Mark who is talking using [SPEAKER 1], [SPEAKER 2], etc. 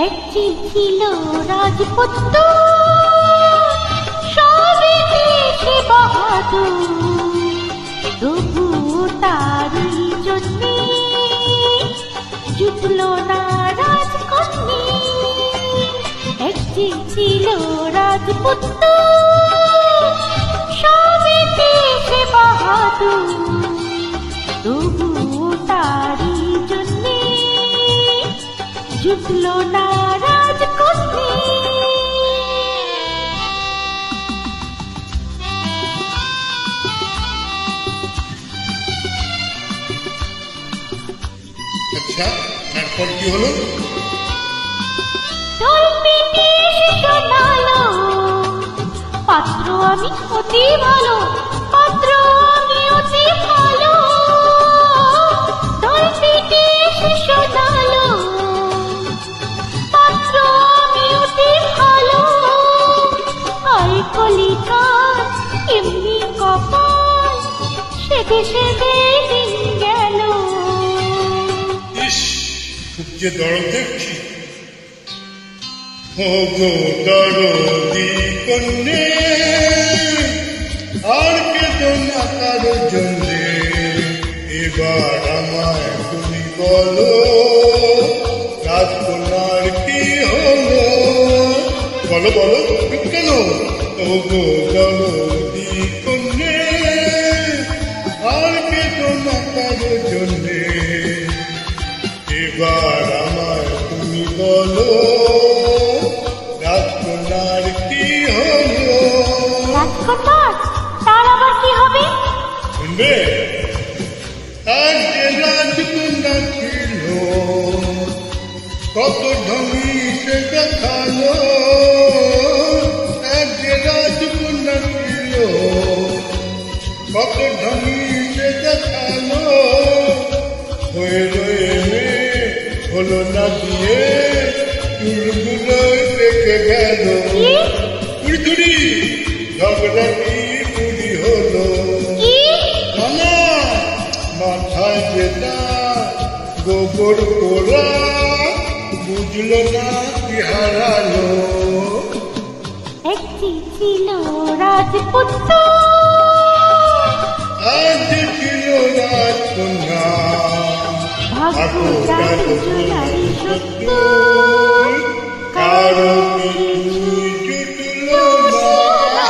[SPEAKER 1] একটি ছিল রাজপুত্র, সবে দেশে বাহাদুর, তবু তারই জন্যে জুটল না রাজকন্যা। একটি ছিল রাজপুত্র, সবে দেশে বাহাদুর, তবু তারই জন্যে জুটল না রাজকন্যা।
[SPEAKER 2] আচ্ছা, তারপর কি হলো?
[SPEAKER 1] ঢোল পিটে এসে শোনালো, পাত্র আমি অতি ভালো, পাত্র আমি অতি ভালো। ঢোল পিটে এসে শোনালো, পাত্র আমি অতি ভালো। আর কলিকার এমনি কপাল, সেদে সেদে দিন গেল।
[SPEAKER 2] ইস, খুব যে দরদ দেখছি। ওগো দরদি কন্যে, আর কেঁদো না কারো জন্যে, এবার আমায় তুমি বলো, রাজকন্যার কি হলো? বলো বলো, ঠিক কেন? ওগো দরদি কন্যে, আর কেঁদো না কারো জন্যে, এবার আমায় তুমি বলো, রাজকন্যার কি হলো?
[SPEAKER 1] রাজকন্যার তার আবার কি হবে?
[SPEAKER 2] শুনবে, আর যে রাজকন্যা ছিল, কত ঢঙি সে দেখালো। এক যে রাজকন্যা ছিল, কত ঢঙি সে দেখালো। হয়ে রয়ে মেয়ে হলো না দিয়ে, চুলগুলো রেখে গেল। চুরি চুরি ঝগড়াটি চুরি হলো। না, মাথায় যেটা গোবর পোড়া, বুঝলো না কি হারালো।
[SPEAKER 1] একটি ছিল রাজপুত্র,
[SPEAKER 2] আজ ছিল রাজকন্যা,
[SPEAKER 1] ভাগ্যটা দুজনারই সত্য,
[SPEAKER 2] কারো কিছুই জুটলো না।